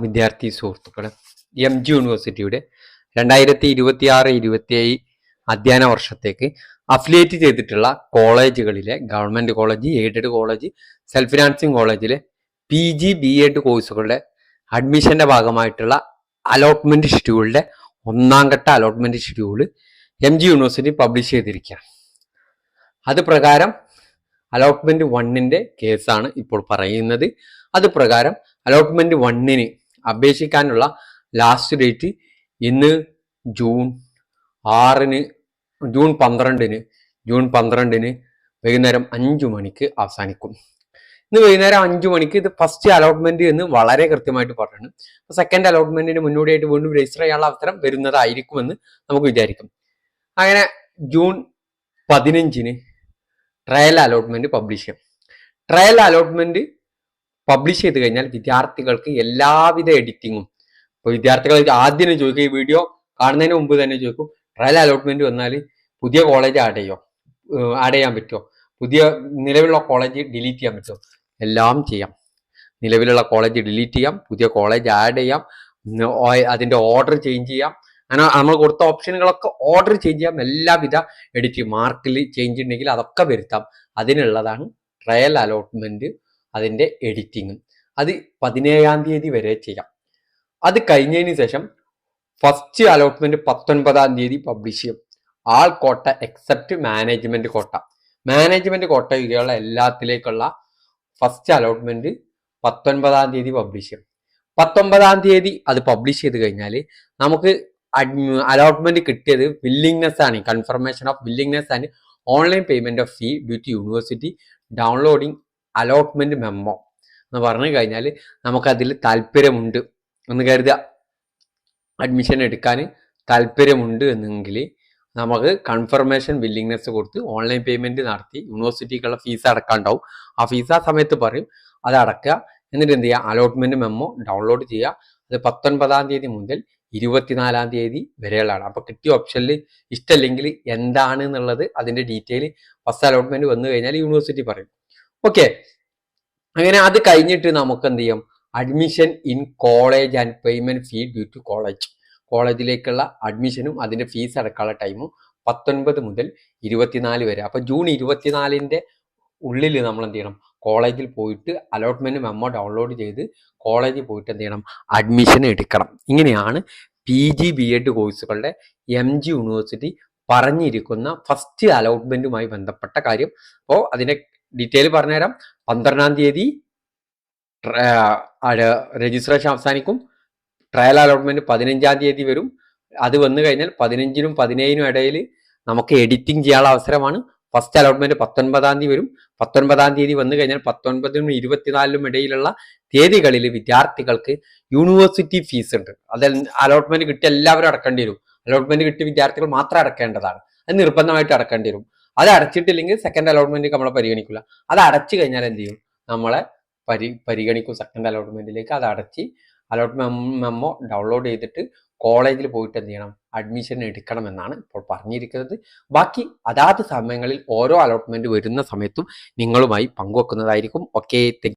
വിദ്യാർത്ഥി സുഹൃത്തുക്കളെ, MG യൂണിവേഴ്സിറ്റിയുടെ 2026-27 അധ്യയന വർഷത്തേക്ക് അഫിലിയേറ്റ് ചെയ്തിട്ടുള്ള കോളേജുകളിലെ government college, aided college, self financing കോളേജിലെ PG B.Ed കോഴ്സുകളുടെ അഡ്മിഷന്റെ ഭാഗമായിട്ടുള്ള അലോട്ട്മെന്റ് ഷെഡ്യൂളിന്റെ 1ാം ഘട്ട allotment schedule MG university publish ചെയ്തിരിക്കുകയാണ്. അത് പ്രകാരം അലോട്ട്മെന്റ് 1ന്റെ കേസാണ് ഇപ്പോൾ പറയുന്നത്. അത് പ്രകാരം അലോട്ട്മെന്റ് 1ന് അപേക്ഷിക്കാനുള്ള ലാസ്റ്റ് ഡേറ്റ് ഇന്ന് ജൂൺ 12-ന് വൈകുന്നേരം 5 മണിക്ക് അവസാനിക്കും. ഇന്ന് വൈകുന്നേരം 5 മണിക്ക് ഇത് ഫസ്റ്റ് അലോട്ട്മെന്റ് എന്ന് വളരെ കൃത്യമായിട്ട് പറഞ്ഞു. സെക്കൻഡ് അലോട്ട്മെന്റിന് മുന്നോടിയായിട്ട് വീണ്ടും രജിസ്റ്റർ ചെയ്യാനുള്ള അവസരം വരുന്നതായിരിക്കുമെന്ന് നമുക്ക് വിചാരിക്കും. അങ്ങനെ ജൂൺ 15-ന് ട്രയൽ അലോട്ട്മെന്റ് പബ്ലിഷ് ചെയ്യും. ട്രയൽ അലോട്ട്മെന്റ് പബ്ലിഷ് ചെയ്ത് കഴിഞ്ഞാൽ വിദ്യാർത്ഥികൾക്ക് എല്ലാവിധ എഡിറ്റിങ്ങും, ഇപ്പോൾ വിദ്യാർത്ഥികൾ ആദ്യം ചോദിക്കും, ഈ വീഡിയോ കാണുന്നതിന് മുമ്പ് തന്നെ ചോദിക്കും, ട്രയൽ അലോട്ട്മെന്റ് വന്നാൽ പുതിയ കോളേജ് ആഡ് ചെയ്യാൻ പറ്റുമോ, പുതിയ നിലവിലുള്ള കോളേജ് ഡിലീറ്റ് ചെയ്യാൻ പറ്റുമോ? എല്ലാം ചെയ്യാം. നിലവിലുള്ള കോളേജ് ഡിലീറ്റ് ചെയ്യാം, പുതിയ കോളേജ് ആഡ് ചെയ്യാം, അതിന്റെ ഓർഡർ ചേഞ്ച് ചെയ്യാം. അങ്ങനെ നമ്മൾ കൊടുത്ത ഓപ്ഷനുകളൊക്കെ ഓർഡർ ചേഞ്ച് ചെയ്യാം. എല്ലാവിധ എഡിറ്റിംഗ്, മാർക്കിൽ ചേഞ്ച് ഉണ്ടെങ്കിൽ അതൊക്കെ വരുത്താം. അതിനുള്ളതാണ് ട്രയൽ അലോട്ട്മെന്റ്. അതിന്റെ എഡിറ്റിംഗ് അത് 17-ാം തീയതി വരെ ചെയ്യാം. അത് കഴിഞ്ഞതിന് ശേഷം ഫസ്റ്റ് അലോട്ട്മെന്റ് 19-ാം തീയതി പബ്ലിഷ് ചെയ്യും. All quota except management quota. Management കോട്ടയിലുള്ള എല്ലാത്തിലേക്കുള്ള ഫസ്റ്റ് അലോട്ട്മെന്റ് 19-ാം തീയതി പബ്ലിഷ് ചെയ്യും. 19-ാം തീയതി അത് പബ്ലിഷ് ചെയ്ത് കഴിഞ്ഞാൽ നമുക്ക് അലോട്ട്മെന്റ് കിട്ടിയത് വില്ലിങ്നെസ് ആണ്, confirmation of willingness and online payment of fee due to university downloading allotment memo എന്ന് പറഞ്ഞു കഴിഞ്ഞാൽ നമുക്കതിൽ താല്പര്യമുണ്ട് എന്ന് കരുതുക. അഡ്മിഷൻ എടുക്കാൻ താല്പര്യമുണ്ട് എന്നെങ്കിൽ നമുക്ക് കൺഫർമേഷൻ വില്ലിങ്നെസ് കൊടുത്ത് ഓൺലൈൻ പേയ്മെന്റ് നടത്തി യൂണിവേഴ്സിറ്റിക്കുള്ള ഫീസ് അടക്കാണ്ടാവും. ആ ഫീസ് ആ സമയത്ത് പറയും, അത് അടക്കുക. എന്നിട്ട് എന്ത് ചെയ്യുക, അലോട്ട്മെന്റ് മെമ്മോ ഡൗൺലോഡ് ചെയ്യുക. അത് 19-ാം തീയതി മുതൽ 24-ാം തീയതി വരെയുള്ളതാണ്. അപ്പൊ കിട്ടിയ ഓപ്ഷനിൽ ഇഷ്ടമല്ലെങ്കിൽ എന്താണ് എന്നുള്ളത് അതിന്റെ ഡീറ്റെയിൽ ഫസ്റ്റ് അലോട്ട്മെന്റ് വന്നു കഴിഞ്ഞാൽ യൂണിവേഴ്സിറ്റി പറയും. ഓക്കെ, അങ്ങനെ അത് കഴിഞ്ഞിട്ട് നമുക്ക് എന്ത് ചെയ്യും, admission in college and payment fee due to കോളേജിലേക്കുള്ള അഡ്മിഷനും അതിന്റെ ഫീസ് അടക്കാനുള്ള ടൈമും 19 മുതൽ 24 വരെ. അപ്പൊ ജൂൺ 24-ന്റെ ഉള്ളിൽ നമ്മൾ എന്ത് ചെയ്യണം, കോളേജിൽ പോയിട്ട് അലോട്ട്മെന്റ് മെമ്മോ ഡൗൺലോഡ് ചെയ്ത് കോളേജിൽ പോയിട്ട് എന്ത് ചെയ്യണം, അഡ്മിഷൻ എടുക്കണം. ഇങ്ങനെയാണ് PG B.Ed കോഴ്സുകളുടെ MG യൂണിവേഴ്സിറ്റി പറഞ്ഞിരിക്കുന്ന ഫസ്റ്റ് അലോട്ട്മെന്റുമായി ബന്ധപ്പെട്ട കാര്യം. അപ്പോൾ അതിന്റെ ഡീറ്റെയിൽ പറഞ്ഞുതരാം. 12-ാം തീയതി രജിസ്ട്രേഷൻ അവസാനിക്കും. ട്രയൽ അലോട്ട്മെന്റ് 15-ാം തീയതി വരും. അത് വന്നു കഴിഞ്ഞാൽ 15-നും 17-നും ഇടയിൽ നമുക്ക് എഡിറ്റിംഗ് ചെയ്യാനുള്ള അവസരമാണ്. ഫസ്റ്റ് അലോട്ട്മെന്റ് 19-ാം തീയതി വരും. 19-ാം തീയതി വന്നു കഴിഞ്ഞാൽ 19-നും 24-നും ഇടയിലുള്ള തീയതികളിൽ വിദ്യാർത്ഥികൾക്ക് യൂണിവേഴ്സിറ്റി ഫീസ് ഉണ്ട്. അത് അലോട്ട്മെന്റ് കിട്ടിയ എല്ലാവരും അടക്കേണ്ടി വരും. അലോട്ട്മെന്റ് കിട്ടിയ വിദ്യാർത്ഥികൾ മാത്രം അടക്കേണ്ടതാണ്. അത് നിർബന്ധമായിട്ട് അടക്കേണ്ടി വരും. അത് അടച്ചിട്ടില്ലെങ്കിൽ സെക്കൻഡ് അലോട്ട്മെന്റ് നമ്മളെ പരിഗണിക്കില്ല. അത് അടച്ചു കഴിഞ്ഞാൽ എന്ത് ചെയ്യും, നമ്മളെ പരിഗണിക്കും സെക്കൻഡ് അലോട്ട്മെന്റിലേക്ക്. അത് അടച്ച് അലോട്ട്മെന്റ് മെമ്മോ ഡൗൺലോഡ് ചെയ്തിട്ട് കോളേജിൽ പോയിട്ട് എന്ത് ചെയ്യണം, അഡ്മിഷൻ എടുക്കണമെന്നാണ് ഇപ്പോൾ പറഞ്ഞിരിക്കുന്നത്. ബാക്കി അതാത് സമയങ്ങളിൽ ഓരോ അലോട്ട്മെന്റ് വരുന്ന സമയത്തും നിങ്ങളുമായി പങ്കുവെക്കുന്നതായിരിക്കും. ഓക്കെ.